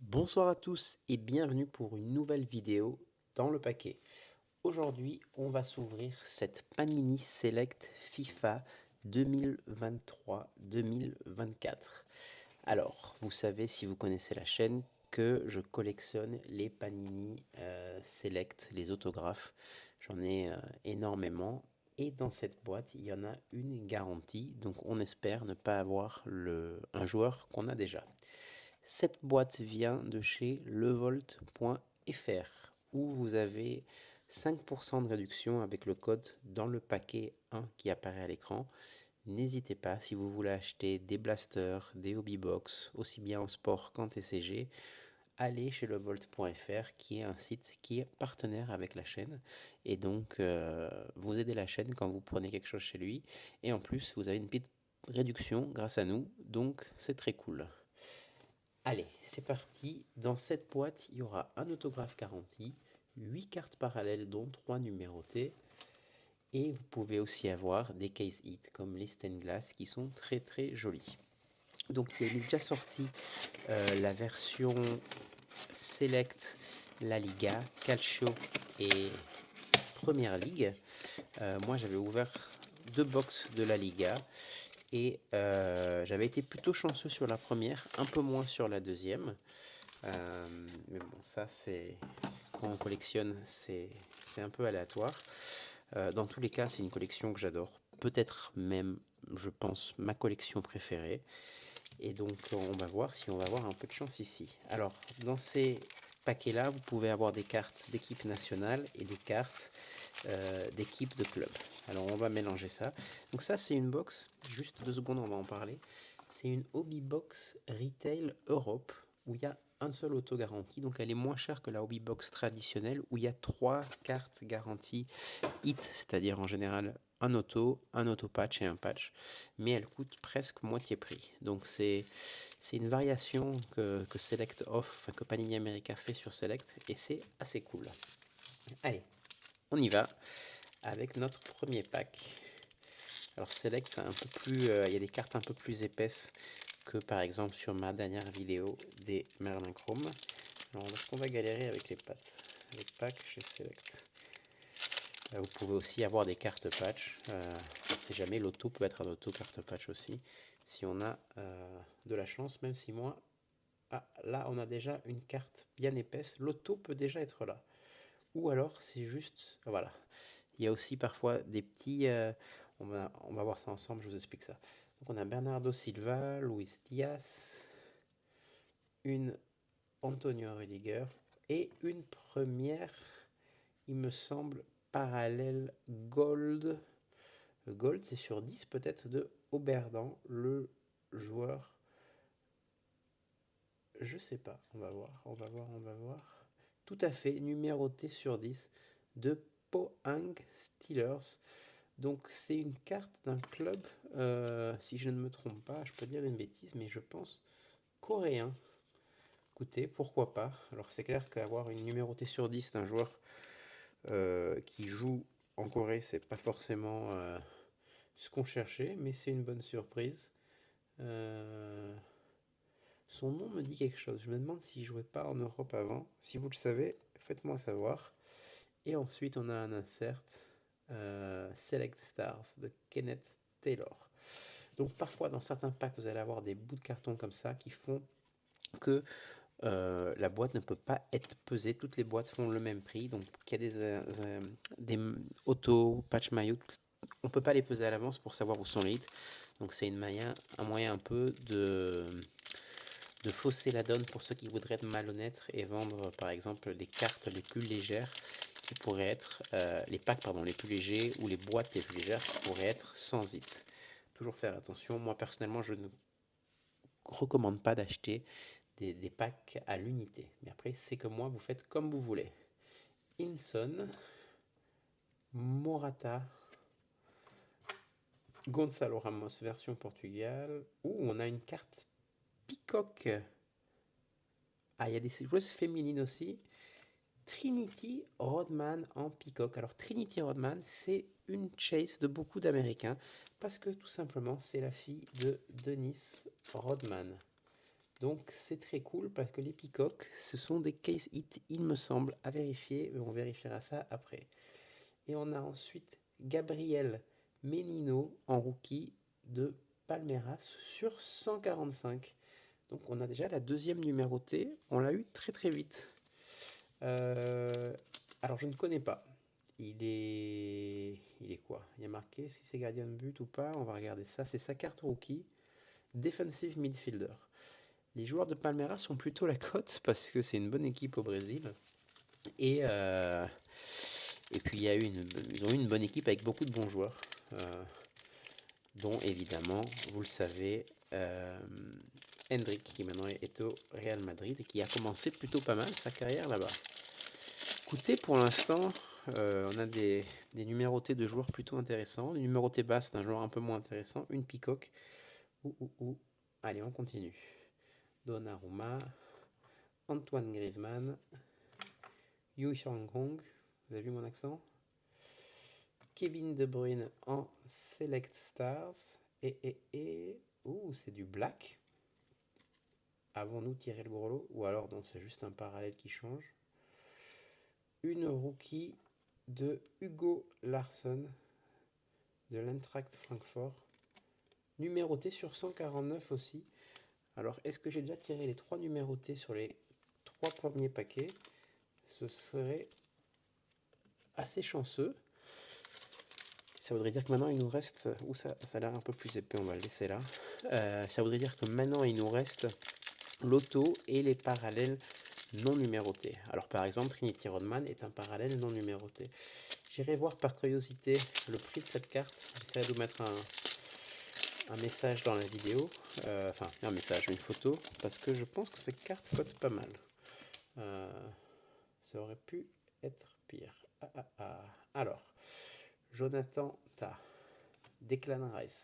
Bonsoir à tous et bienvenue pour une nouvelle vidéo dans le paquet. Aujourd'hui, on va s'ouvrir cette Panini Select FIFA 2023-2024. Alors, vous savez, si vous connaissez la chaîne, que je collectionne les Panini Select, les autographes. J'en ai énormément. Et dans cette boîte, il y en a une garantie. Donc, on espère ne pas avoir un joueur qu'on a déjà. Cette boîte vient de chez levolt.fr où vous avez 5% de réduction avec le code dans le paquet 1 qui apparaît à l'écran. N'hésitez pas, si vous voulez acheter des blasters, des hobby box, aussi bien en sport qu'en TCG, allez chez levolt.fr qui est un site qui est partenaire avec la chaîne. Et donc, vous aidez la chaîne quand vous prenez quelque chose chez lui. Et en plus, vous avez une petite réduction grâce à nous. Donc, c'est très cool. Allez, c'est parti. Dans cette boîte, il y aura un autographe garanti, 8 cartes parallèles dont 3 numérotées. Et vous pouvez aussi avoir des case hits comme les stained glass qui sont très très jolis. Donc il est déjà sorti la version Select, La Liga, Calcio et Première Ligue. Moi j'avais ouvert 2 box de La Liga. Et j'avais été plutôt chanceux sur la première, un peu moins sur la deuxième. Mais bon, ça c'est quand on collectionne, c'est un peu aléatoire. Dans tous les cas, c'est une collection que j'adore. Peut-être même, je pense, ma collection préférée. Et donc, on va voir si on va avoir un peu de chance ici. Alors, dans ces paquets-là, vous pouvez avoir des cartes d'équipe nationale et des cartes d'équipe de club. Alors, on va mélanger ça. Donc ça, c'est une box, juste 2 secondes, on va en parler. C'est une Hobby Box Retail Europe, où il y a un seul auto garanti. Donc, elle est moins chère que la Hobby Box traditionnelle, où il y a 3 cartes garanties hit, c'est-à-dire en général un auto patch et un patch, mais elle coûte presque moitié prix. Donc c'est une variation que Select offre, enfin que Panini America fait sur Select, et c'est assez cool. Allez, on y va avec notre premier pack. Alors Select, c'est un peu plus, il y a des cartes un peu plus épaisses que par exemple sur ma dernière vidéo des Merlin Chrome. Alors est-ce qu'on va galérer avec les pattes, les packs chez Select? Vous pouvez aussi avoir des cartes patch. On ne sait jamais, l'auto peut être un auto carte patch aussi. Si on a de la chance, même si moi... Ah, là, on a déjà une carte bien épaisse. L'auto peut déjà être là. Ou alors, c'est juste... Voilà. Il y a aussi parfois des petits... on va voir ça ensemble, je vous explique ça. Donc, on a Bernardo Silva, Luis Diaz, une Antonio Rudiger et une première, il me semble, parallèle Gold. Le Gold, c'est sur 10 peut-être de Oberdan, le joueur. Je sais pas, on va voir, on va voir, on va voir. Tout à fait, numéroté sur 10 de Pohang Steelers. Donc c'est une carte d'un club, si je ne me trompe pas, je peux dire une bêtise, mais je pense coréen. Écoutez, pourquoi pas. Alors c'est clair qu'avoir une numérotée sur 10 d'un joueur qui joue en Corée, c'est pas forcément ce qu'on cherchait, mais c'est une bonne surprise. Son nom me dit quelque chose. Je me demande s'il jouait pas en Europe avant. Si vous le savez, faites-moi savoir. Et ensuite, on a un insert Select Stars de Kenneth Taylor. Donc parfois, dans certains packs, vous allez avoir des bouts de carton comme ça qui font que la boîte ne peut pas être pesée. Toutes les boîtes font le même prix. Donc il y a des auto, patch maillot, on ne peut pas les peser à l'avance pour savoir où sont les hits. Donc c'est un moyen un peu de fausser la donne pour ceux qui voudraient être malhonnêtes et vendre par exemple les cartes les plus légères qui pourraient être, les packs pardon, les plus légers ou les boîtes les plus légères qui pourraient être sans hits. Toujours faire attention. Moi personnellement je ne recommande pas d'acheter des packs à l'unité. Mais après c'est que moi, vous faites comme vous voulez. Inson, Morata, Gonçalo Ramos version Portugal. Ouh, on a une carte Peacock. Ah, il y a des joueuses féminines aussi. Trinity Rodman en peacock. Alors Trinity Rodman, c'est une chase de beaucoup d'Américains parce que tout simplement c'est la fille de Dennis Rodman. Donc c'est très cool parce que les peacocks, ce sont des case hits, il me semble, à vérifier, mais on vérifiera ça après. Et on a ensuite Gabriel Menino en rookie de Palmeiras sur 145. Donc on a déjà la deuxième numérotée, on l'a eu très très vite. Alors je ne connais pas. Il est quoi? Il y a marqué si c'est gardien de but ou pas. On va regarder ça. C'est sa carte rookie. Defensive midfielder. Les joueurs de Palmeiras sont plutôt la cote parce que c'est une bonne équipe au Brésil. Et puis ils ont eu une bonne équipe avec beaucoup de bons joueurs. Dont évidemment, vous le savez, Hendrik qui maintenant est au Real Madrid et qui a commencé plutôt pas mal sa carrière là-bas. Écoutez, pour l'instant, on a des numérotés de joueurs plutôt intéressants. Une numérotée basse d'un joueur un peu moins intéressant. Une peacock. Allez, on continue. Donnarumma, Antoine Griezmann, Yu Xiangong. Vous avez vu mon accent? Kevin De Bruyne en Select Stars. C'est du black. Avons-nous tiré le gros lot? Ou alors, non, c'est juste un parallèle qui change. Une rookie de Hugo Larsson de l'Eintracht Francfort. Numéroté sur 149 aussi. Alors, est-ce que j'ai déjà tiré les 3 numérotés sur les 3 premiers paquets? Ce serait assez chanceux. Ça voudrait dire que maintenant il nous reste... ça a l'air un peu plus épais, on va le laisser là. Ça voudrait dire que maintenant il nous reste l'auto et les parallèles non numérotés. Alors par exemple, Trinity Rodman est un parallèle non numéroté. J'irai voir par curiosité le prix de cette carte. J'essaierai de vous mettre un message dans la vidéo. Enfin, un message, une photo. Parce que je pense que cette carte cote pas mal. Ça aurait pu être pire. Alors, Jonathan Tah, Declan Rice,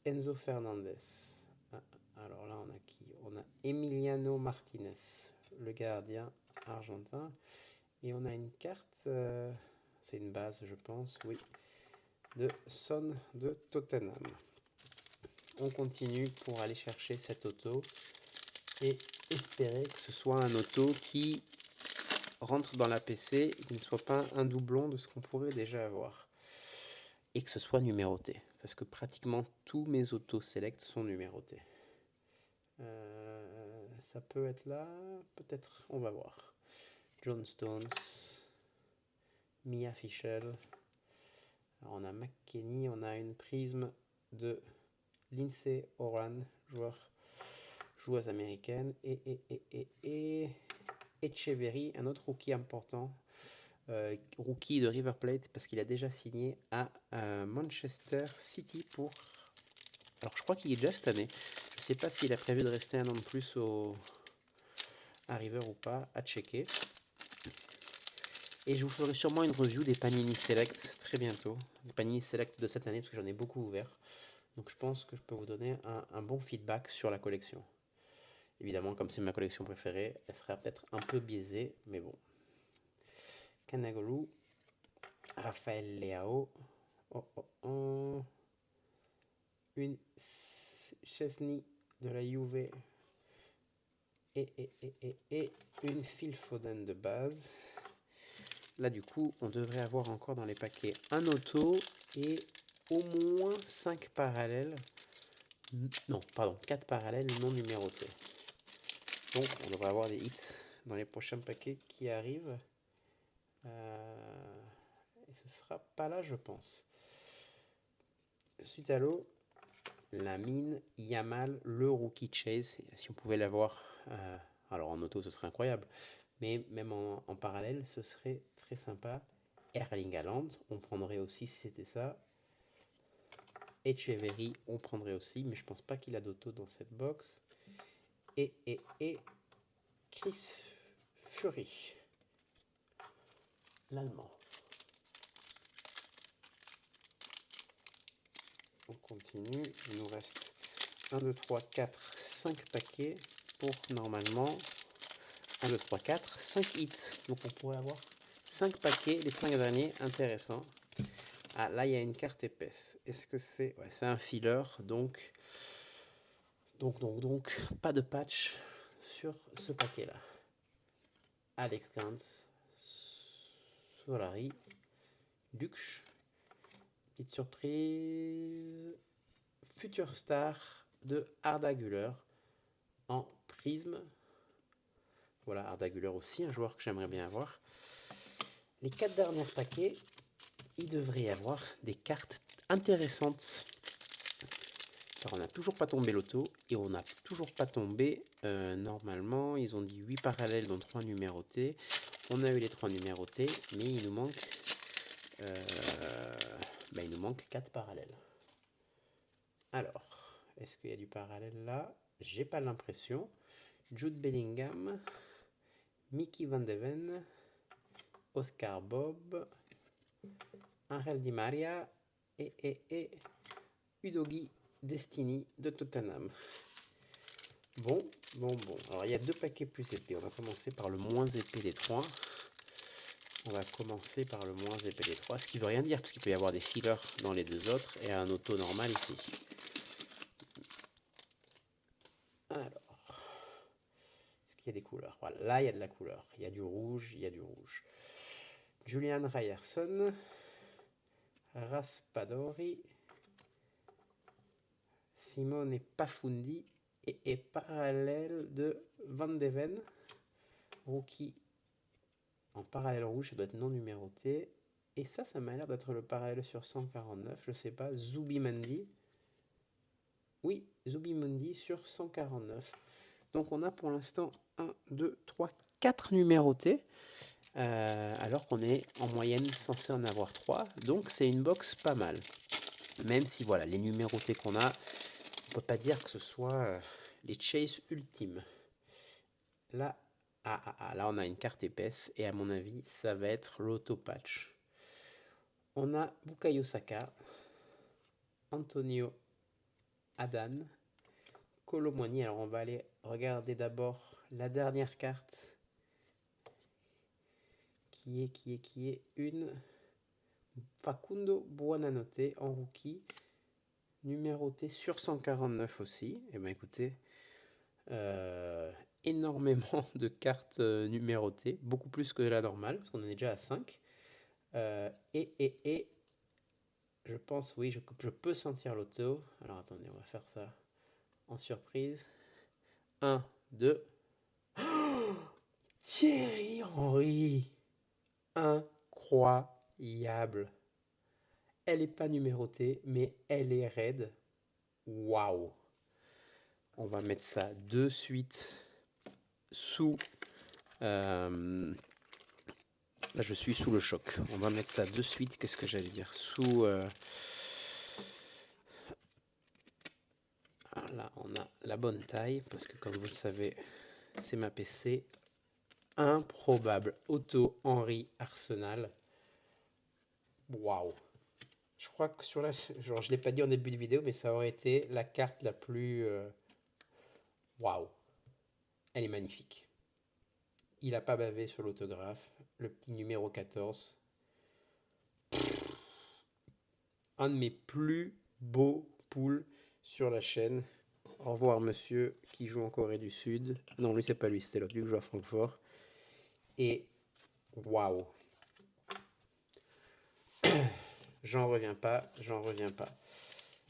Enzo Fernandez. Alors là, on a qui? On a Emiliano Martinez, le gardien argentin. Et on a une carte, c'est une base, je pense, oui, de Son de Tottenham. On continue pour aller chercher cet auto et espérer que ce soit un auto qui rentre dans la PC et qui ne soit pas un doublon de ce qu'on pourrait déjà avoir. Et que ce soit numéroté. Parce que pratiquement tous mes auto-select sont numérotés. Ça peut être là, peut-être, on va voir. John Stones, Mia Fischel. Alors on a McKennie, on a une prisme de Lindsay Oran, joueuse américaine, et Echeverry, un autre rookie important, rookie de River Plate, parce qu'il a déjà signé à Manchester City pour... Alors je crois qu'il est déjà cette année. Je ne sais pas s'il a prévu de rester un an de plus à River ou pas, à checker. Et je vous ferai sûrement une review des Panini Select très bientôt. Les Panini Select de cette année, parce que j'en ai beaucoup ouvert. Donc je pense que je peux vous donner un bon feedback sur la collection. Évidemment, comme c'est ma collection préférée, elle sera peut-être un peu biaisée, mais bon. Kanagolu, Raphaël Leao, une Chesney de la Juve et une Phil Foden de base. Là, du coup, on devrait avoir encore dans les paquets un auto et au moins 5 parallèles. Non, pardon, 4 parallèles non numérotés. Donc, on devrait avoir des hits dans les prochains paquets qui arrivent. Et ce sera pas là, je pense. Suite à l'eau, Lamine Yamal, le rookie chase. Si on pouvait l'avoir, alors en auto, ce serait incroyable. Mais même en parallèle, ce serait très sympa. Erling Haaland, on prendrait aussi si c'était ça. Echeverry, on prendrait aussi, mais je pense pas qu'il a d'auto dans cette box. Et Chris Fury, l'Allemand. On continue, il nous reste 1, 2, 3, 4, 5 paquets pour normalement 1, 2, 3, 4, 5 hits. Donc on pourrait avoir 5 paquets, les 5 derniers, intéressants. Ah, là, il y a une carte épaisse. Est-ce que c'est... Ouais, c'est un filler, donc, pas de patch sur ce paquet-là. Alex Gantz, Solari, Dux, petite surprise, Future Star de Arda Güler en prisme. Voilà, Arda Güler aussi, un joueur que j'aimerais bien avoir. Les 4 derniers paquets, il devrait y avoir des cartes intéressantes. Alors, on n'a toujours pas tombé l'auto et on n'a toujours pas tombé, normalement, ils ont dit 8 parallèles dont 3 numérotés. On a eu les 3 numérotés, mais il nous manque, il nous manque 4 parallèles. Alors, est-ce qu'il y a du parallèle là? J'ai pas l'impression. Jude Bellingham, Mickey Van de Ven, Oscar Bob, Angel Di Maria et Udogi Destiny de Tottenham. Bon. Alors, il y a 2 paquets plus épais. On va commencer par le moins épais des 3. Ce qui veut rien dire, parce qu'il peut y avoir des fillers dans les 2 autres et un auto normal ici. Alors, est-ce qu'il y a des couleurs? Voilà, là, il y a de la couleur. Il y a du rouge, Julian Ryerson, Raspadori, Simone Pafundi et parallèle de Van de Ven, rookie en parallèle rouge, ça doit être non numéroté. Et ça m'a l'air d'être le parallèle sur 149, je sais pas, Zubimendi. Oui, Zubimendi sur 149. Donc on a pour l'instant 1, 2, 3, 4 numérotés, alors qu'on est en moyenne censé en avoir 3. Donc c'est une box pas mal. Même si voilà, les numérotés qu'on a, on peut pas dire que ce soit les chase ultimes. Là, là on a une carte épaisse et à mon avis ça va être l'auto-patch. On a Bukayo Saka, Antonio Adan, Colomwani. Alors on va aller regarder d'abord la dernière carte qui est une Facundo Buonanotte en rookie, numéroté sur 149 aussi. Et bien écoutez, énormément de cartes numérotées, beaucoup plus que la normale, parce qu'on en est déjà à 5. Et je pense, oui, je peux sentir l'auto. Alors attendez, on va faire ça en surprise. 1, 2. Oh, Thierry Henry, incroyable. Elle n'est pas numérotée, mais elle est raide. Waouh. On va mettre ça de suite sous... là, je suis sous le choc. On va mettre ça de suite. Qu'est-ce que j'allais dire? Sous... là, on a la bonne taille, parce que comme vous le savez, c'est ma PC. Improbable. Otto Henry Arsenal. Waouh. Je crois que sur la... Genre, je ne l'ai pas dit en début de vidéo, mais ça aurait été la carte la plus... Waouh. Elle est magnifique. Il n'a pas bavé sur l'autographe. Le petit numéro 14. Un de mes plus beaux poules sur la chaîne. Au revoir monsieur qui joue en Corée du Sud. Non, lui c'est pas lui, c'était l'autre, lui qui joue à Francfort. Et waouh. J'en reviens pas.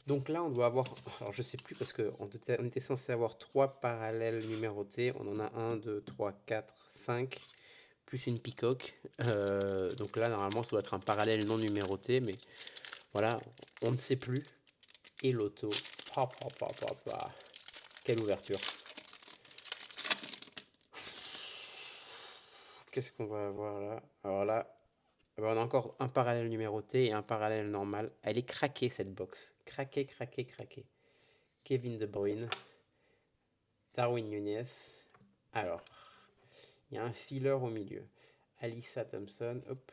Donc là, on doit avoir... Alors, je sais plus parce qu'on était censé avoir 3 parallèles numérotés. On en a 1, 2, 3, 4, 5. Plus une peacock. Donc là, normalement, ça doit être un parallèle non numéroté. Mais voilà, on ne sait plus. Et l'auto. Quelle ouverture. Qu'est-ce qu'on va avoir là? Alors là, on a encore un parallèle numéroté et un parallèle normal. Elle est craquée cette box. Craquée. Kevin De Bruyne. Darwin Nunez. Alors, il y a un filler au milieu. Alyssa Thompson. Hop.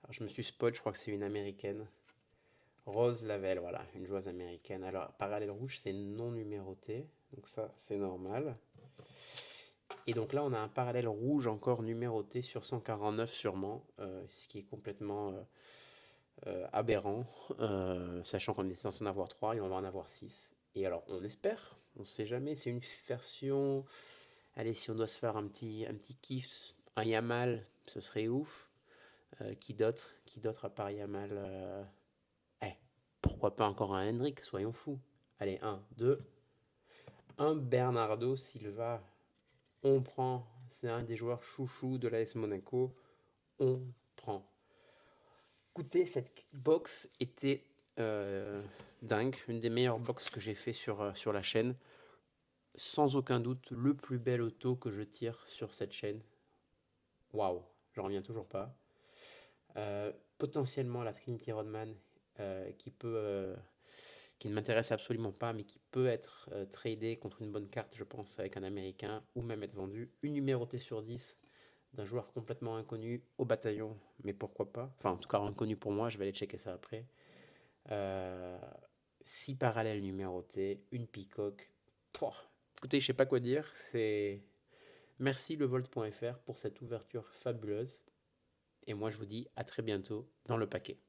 Alors, je me suis spoil, je crois que c'est une américaine. Rose Lavelle, voilà, une joueuse américaine. Alors, parallèle rouge, c'est non numéroté. Donc ça, c'est normal. Et donc là, on a un parallèle rouge encore numéroté sur 149 sûrement, ce qui est complètement aberrant, sachant qu'on est censé en avoir 3 et on va en avoir 6. Et alors, on espère, on sait jamais, c'est une version. Allez, si on doit se faire un petit kiff, un Yamal, ce serait ouf. Qui d'autre à part Yamal eh, pourquoi pas encore un Hendrick, soyons fous. Allez, un, deux. Un Bernardo Silva, on prend. C'est un des joueurs chouchous de l'AS Monaco. On prend. Écoutez, cette box était dingue. Une des meilleures box que j'ai fait sur la chaîne. Sans aucun doute, le plus bel auto que je tire sur cette chaîne. Waouh, j'en reviens toujours pas. Potentiellement la Trinity Rodman qui ne m'intéresse absolument pas, mais qui peut être tradé contre une bonne carte, je pense, avec un Américain, ou même être vendu. Une numérotée sur 10 d'un joueur complètement inconnu au bataillon, mais pourquoi pas. Enfin, en tout cas, inconnu pour moi, je vais aller checker ça après. Euh, 6 parallèles numérotés, une peacock. Pouah. Écoutez, je sais pas quoi dire. C'est merci levolt.fr pour cette ouverture fabuleuse. Et moi, je vous dis à très bientôt dans le paquet.